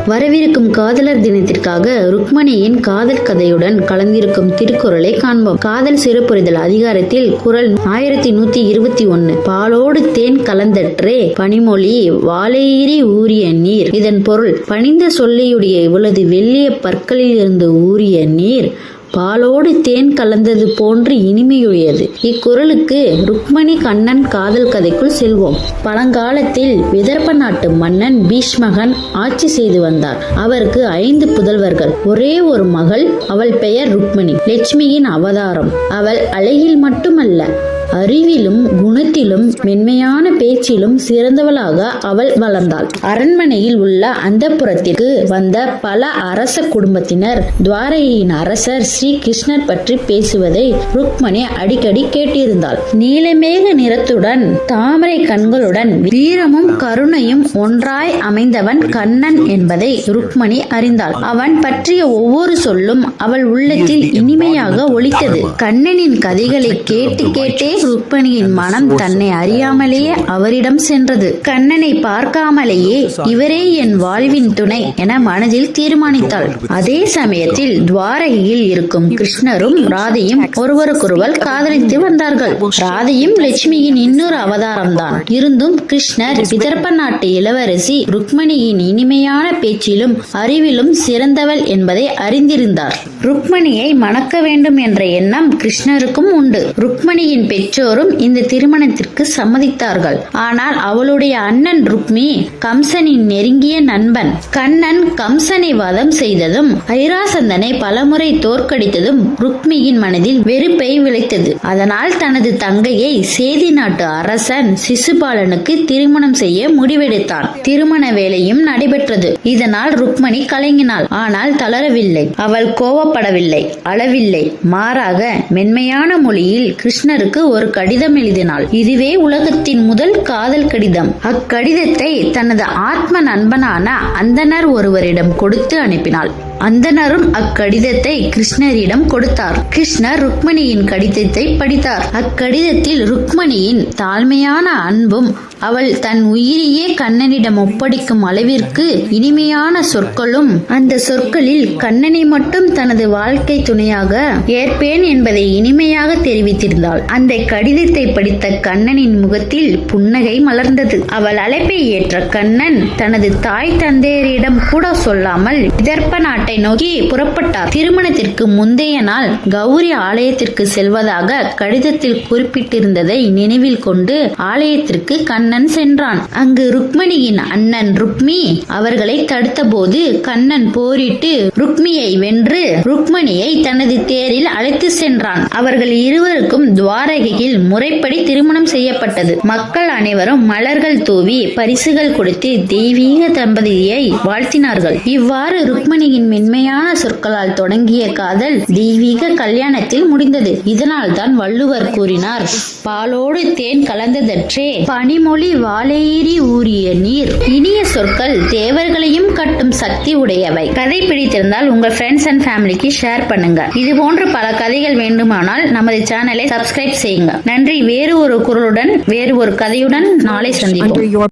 வரவிருக்கும் காதலர் தினத்திற்காக ருக்மணியின் காதல் கதையுடன் கலந்திருக்கும் திருக்குறளை காண்போம். காதல் சிறப்புரிதல் அதிகாரத்தில் குறள் 1121. பாலோடு தேன் கலந்தற்றே பனிமொழி வாழையீறி ஊறிய நீர். இதன் பொருள், பணிந்த சொல்லையுடைய இவளது வெள்ளிய பற்களில் இருந்து ஊறிய நீர் பாலோடு தேன் கலந்தது போன்று இனிமையுடையது. இக்குறளுக்கு ருக்மணி கண்ணன் காதல் கதைக்குள் செல்வோம். பழங்காலத்தில் விதர்ப்ப நாட்டு மன்னன் பீஷ்மகன் ஆட்சி செய்து வந்தார். அவருக்கு 5 புதல்வர்கள், ஒரே ஒரு மகள். அவள் பெயர் ருக்மணி, லட்சுமியின் அவதாரம். அவள் அழகில் மட்டுமல்ல, அறிவிலும் குணத்திலும் மென்மையான பேச்சிலும் சிறந்தவளாக அவள் வளர்ந்தாள். அரண்மனையில் உள்ள அந்தப்புரத்திற்கு வந்த பல அரச குடும்பத்தினர் துவாரகையின் அரசர் ஸ்ரீ கிருஷ்ணர் பற்றி பேசுவதை ருக்மணி அடிக்கடி கேட்டிருந்தாள். நீலமேக நிறத்துடன் தாமரை கண்களுடன் வீரமும் கருணையும் ஒன்றாய் அமைந்தவன் கண்ணன் என்பதை ருக்மணி அறிந்தாள். அவன் பற்றிய ஒவ்வொரு சொல்லும் அவள் உள்ளத்தில் இனிமையாக ஒலித்தது. கண்ணனின் கதைகளை கேட்டு கேட்டே ருக்மணியின் மனம் தன்னை அறியாமலேயே அவரிடம் சென்றது. கண்ணனை பார்க்காமலேயே இவரே என் வாழ்வின் துணை என மனதில் தீர்மானித்தாள். அதே சமயத்தில் துவாரகையில் இருக்கும் கிருஷ்ணரும் ராதையும் ஒருவருக்கொருவர் காதலித்து வந்தார்கள். ராதையும் லட்சுமியின் இன்னொரு அவதாரம் தான். இருந்தும் கிருஷ்ணர் விதர்ப்ப நாட்டு இளவரசி ருக்மணியின் இனிமையான பேச்சிலும் அறிவிலும் சிறந்தவள் என்பதை அறிந்திருந்தார். ருக்மணியை மணக்க வேண்டும் என்ற எண்ணம் கிருஷ்ணருக்கும் உண்டு. ருக்மணியின் பெற்றோரும் இந்த திருமணத்திற்கு சம்மதித்தார்கள். ஆனால் அவளுடைய அண்ணன் ருக்மி கம்சனின் நெருங்கிய நண்பன். கண்ணன் கம்சனை வதம் செய்ததும் ஐராசந்தனை பலமுறை தோற்கடித்ததும் ருக்மியின் மனதில் வெறுப்பை விளைத்தது. அதனால் தனது தங்கையை சேதி நாட்டு அரசன் சிசுபாலனுக்கு திருமணம் செய்ய முடிவெடுத்தான். திருமண வேலையும் நடைபெற்றது. இதனால் ருக்மணி கலங்கினாள். ஆனால் தளரவில்லை. அவள் கோவப்படவில்லை, அளவில்லை. மாறாக மென்மையான மொழியில் கிருஷ்ணருக்கு ஒரு கடிதம் எழுதினாள். இதுவே உலகத்தின் முதல் காதல் கடிதம். அக்கடிதத்தை தனது ஆத்ம நண்பனான அந்தனர் ஒருவரிடம் கொடுத்து அனுப்பினாள். அந்தனரும் அக்கடிதத்தை கிருஷ்ணரிடம் கொடுத்தார். கிருஷ்ணர் ருக்மணியின் கடிதத்தை படித்தார். அக்கடிதத்தில் ருக்மணியின் தாழ்மையான அன்பும் அவள் தன் உயிரையே கண்ணனிடம் ஒப்படைக்கும் அளவிற்கு இனிமையான சொற்களும், அந்த சொற்களில் கண்ணனை மட்டும் தனது வாழ்க்கை துணையாக ஏற்பேன் என்பதை இனிமையாக தெரிவித்திருந்தாள். அந்த கடிதத்தை படித்த கண்ணனின் முகத்தில் புன்னகை மலர்ந்தது. அவள் அழைப்பை ஏற்ற கண்ணன் தனது தாய் தந்தையரிடம் கூட சொல்லாமல் விதர்ப்ப நாட்டை நோக்கி புறப்பட்டார். திருமணத்திற்கு முந்தைய நாள் கௌரி ஆலயத்திற்கு செல்வதாக கடிதத்தில் குறிப்பிட்டிருந்ததை நினைவில் கொண்டு ஆலயத்திற்கு கண்ணன் சென்றான். அங்கு ருக்மணியின் அண்ணன் ருக்மி அவர்களை தடுத்த போது கண்ணன் போரிட்டு ருக்மியை வென்று ருக்மணியை தனது தேரில் அழைத்து சென்றான். அவர்கள் இருவருக்கும் துவாரகையில் முறைப்படி திருமணம் செய்யப்பட்டது. மக்கள் அனைவரும் மலர்கள் தூவி பரிசுகள் கொடுத்து தெய்வீக தம்பதியை வாழ்த்தினார்கள். இவ்வாறு ருக்மணியின் மென்மையான சொற்களால் தொடங்கிய காதல் தெய்வீக கல்யாணத்தில் முடிந்தது. இதனால் தான் வள்ளுவர் கூறினார், பாலோடு தேன் கலந்ததற்றே பனிமொழி வாழையீறி ஊறிய நீர். இனிய சொற்கள் தேவர்களையும் கட்டும் சக்தி உடையவை. கதை பிடித்திருந்தால் உங்கள் ஃப்ரெண்ட்ஸ் அண்ட் ஃபேமிலிக்கு ஷேர் பண்ணுங்க. இது போன்ற பல கதைகள் வேண்டுமானால் நமது சேனலை சப்ஸ்கிரைப் செய்யுங்க. நன்றி. வேறு ஒரு குரலுடன் வேறு ஒரு கதையுடன் நாளை சந்திப்போம்.